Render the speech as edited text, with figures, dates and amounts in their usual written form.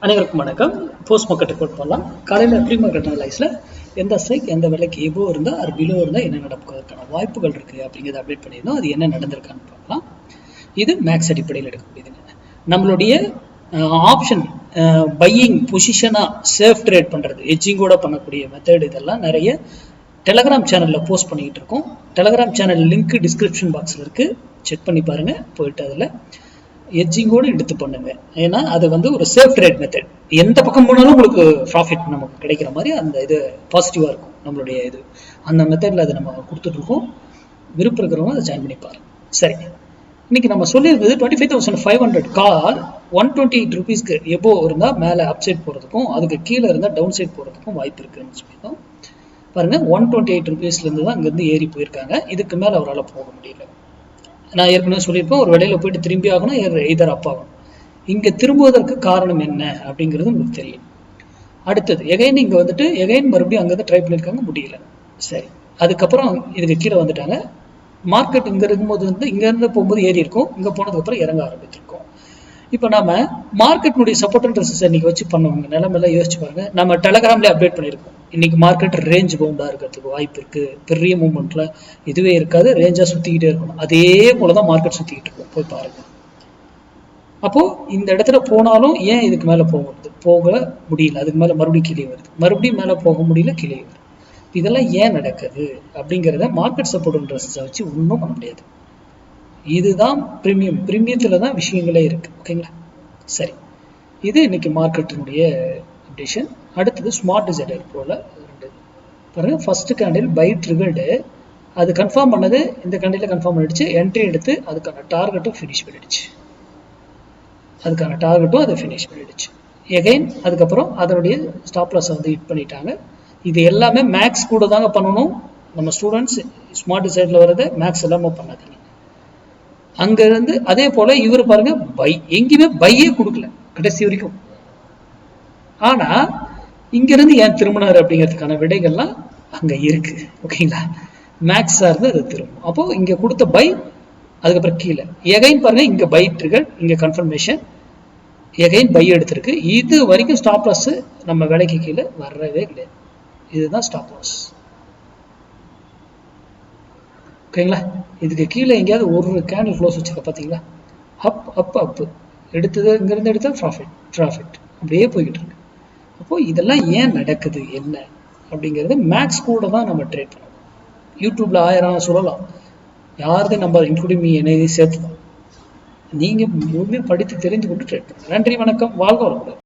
அனைவருக்கும் வணக்கம். Post market report பண்ணலாம். காலையில் ப்ரீ மார்க்கெட் அனலைஸில் எந்த ஸ்ட்ரைக் எந்த விலைக்கு எபோ இருந்தால் அது பிலோ இருந்தால் என்ன நடப்பதற்கான வாய்ப்புகள் இருக்குது அப்படிங்கிறத அப்டேட் பண்ணியிருந்தோம். அது என்ன நடந்திருக்கான்னு பார்க்கலாம். இது மேக்ஸ் அடிப்படையில் எடுக்கக்கூடியதுங்க. நம்மளுடைய ஆப்ஷன் பையிங் பொசிஷனாக சேஃப் ட்ரேட் பண்ணுறது, எட்ஜிங்கோட பண்ணக்கூடிய மெத்தட் இதெல்லாம் நிறைய டெலகிராம் சேனலில் போஸ்ட் பண்ணிக்கிட்டு இருக்கோம். டெலகிராம் சேனல் லிங்க் டிஸ்கிரிப்ஷன் பாக்ஸில் இருக்குது, செக் பண்ணி பாருங்கள். போயிட்டு அதில் எட்ஜிங்கோடு எடுத்து பண்ணுங்க. ஏன்னா அது ஒரு சேஃப் ட்ரேட் மெத்தட். எந்த பக்கம் போனாலும் உங்களுக்கு ப்ராஃபிட் நமக்கு கிடைக்கிற மாதிரி அந்த இது பாசிட்டிவாக இருக்கும். நம்மளுடைய இது அந்த மெத்தடில் அதை நம்ம கொடுத்துட்ருக்கோம். விருப்பம் இருக்கிறவங்க அதை ஜாயின் பண்ணி பாருங்க. சரி, இன்னைக்கு நம்ம சொல்லியிருந்தது 25,500 கால் 128 ருபீஸ்க்கு எபோ இருந்தால் மேலே அப்சைட் போகிறதுக்கும் அதுக்கு கீழே இருந்தால் டவுன் சைட் போகிறதுக்கும் வாய்ப்பு இருக்குன்னு சொல்லியிருந்தோம். பாருங்க, 128 ருபீஸ்லேருந்து தான் அங்கேருந்து ஏறி போயிருக்காங்க. இதுக்கு மேலே அவரால் போக முடியல. நான் ஏற்கனவே சொல்லியிருப்பேன், ஒரு வேலையில் போயிட்டு திரும்பி ஆகணும், எதர் அப் ஆகணும். இங்கே திரும்புவதற்கு காரணம் என்ன அப்படிங்கிறது உங்களுக்கு தெரியும். அடுத்தது எகைன் இங்கே எகைன் மறுபடியும் அங்கேருந்து ட்ரை பண்ணியிருக்காங்க, முடியல. சரி, அதுக்கப்புறம் இதுக்கு கீழே வந்துட்டாங்க. மார்க்கெட் இங்கே இருக்கும்போது இங்கேருந்து போகும்போது ஏறி இருக்கும், இங்கே போனதுக்கப்புறம் இறங்க ஆரம்பிச்சிருக்கோம். இப்போ நாம மார்க்கெட்னுடைய சப்போர்ட் அண்ட் ரெசிஸ்டன்ஸ் இன்னைக்கு வச்சு பண்ணவங்க நிலைமையெல்லாம் யோசிச்சு பாருங்க. நம்ம டெலகிராம்லேயே அப்டேட் பண்ணியிருக்கோம். இன்னைக்கு மார்க்கெட் ரேஞ்ச் பவுண்டா இருக்கிறதுக்கு வாய்ப்பு இருக்கு. பெரிய மூவ்மெண்ட்ல இதுவே இருக்காது, ரேஞ்சா சுத்திக்கிட்டே இருக்கணும். அதே போலதான் மார்க்கெட் சுத்திக்கிட்டு இருக்கும், போய் பாருங்க. அப்போ இந்த இடத்துல போனாலும் ஏன் இதுக்கு மேல போக முடியல, அதுக்கு மேல மறுபடியும் கீழே வருது, மறுபடியும் மேல போக முடியல, கீழே வருது. இதெல்லாம் ஏன் நடக்குது அப்படிங்கிறத மார்க்கெட் சப்போர்ட் அண்ட் ரெசிஸ்டன்ஸ் வச்சு ஒன்றும் பண்ண முடியாது. இதுதான் பிரீமியத்துல தான் விஷயங்களே இருக்கு. ஓகேங்களா? சரி, இது இன்னைக்கு மார்க்கெட்டினுடைய அப்டேஷன். அடுத்தது ஸ்மார்ட் டிசைடர் போல பாருங்க. ஃபர்ஸ்ட் கேண்டில் பை ட்ரிகர்டு, அது கன்ஃபார்ம் பண்ணது, இந்த கேண்டில் கன்ஃபார்ம் பண்ணிடுச்சு. என்ட்ரி எடுத்து அதுக்கான டார்கெட்டும் ஃபினிஷ் பண்ணிடுச்சு. அதை ஃபினிஷ் பண்ணிடுச்சு. எகைன் அதுக்கப்புறம் அதனுடைய ஸ்டாப் லாஸை ஹிட் பண்ணிட்டாங்க. இது எல்லாமே மேக்ஸ் கூட தாங்க பண்ணணும். நம்ம ஸ்டூடெண்ட்ஸ் ஸ்மார்ட் டிசைடில் வரதை மேக்ஸ் எல்லாமே பண்ணாதீங்க. அங்க இருந்து அதே போல இவர் பாருங்க, பை எங்கேயுமே பையே கொடுக்கல கடைசி வரைக்கும். ஆனா இங்க இருந்து ஏன் திரும்பினாரு அப்படிங்கிறதுக்கான விடைகள்லாம் அங்க இருக்கு. ஓகேங்களா? மேக்ஸா இருந்து அது திரும்பும். அப்போ இங்க கொடுத்த பை, அதுக்கப்புறம் கீழே எகைன் பாருங்க, இங்க பை ட்ரிகர், இங்க கன்ஃபர்மேஷன், எகைன் பை எடுத்திருக்கு. இது வரைக்கும் ஸ்டாப் லாஸ் நம்ம விலைக்கு கீழே வரவே கிடையாது. இதுதான் ஸ்டாப் லாஸ். ஓகேங்களா? இதுக்கு கீழே எங்கேயாவது ஒரு கேண்டில் க்ளோஸ் வச்சுக்க பார்த்தீங்களா? அப் அப் அப் எடுத்தது, இங்கிருந்து எடுத்தது ப்ராஃபிட் அப்படியே போய்கிட்டு இருக்கு. அப்போ இதெல்லாம் ஏன் நடக்குது, என்ன அப்படிங்கிறது மேக்ஸ் கூட தான் நம்ம ட்ரேட் பண்ணணும். யூடியூப்ல 1000 சொல்லலாம், யாருது நம்ம இன்க்ளூடிங் மீ என்னையும் சேர்த்து தான். நீங்க முழுமையாக படித்து தெரிந்து கொண்டு ட்ரேட் பண்ணுங்க. நன்றி, வணக்கம், வாழ்க வளமுடன்.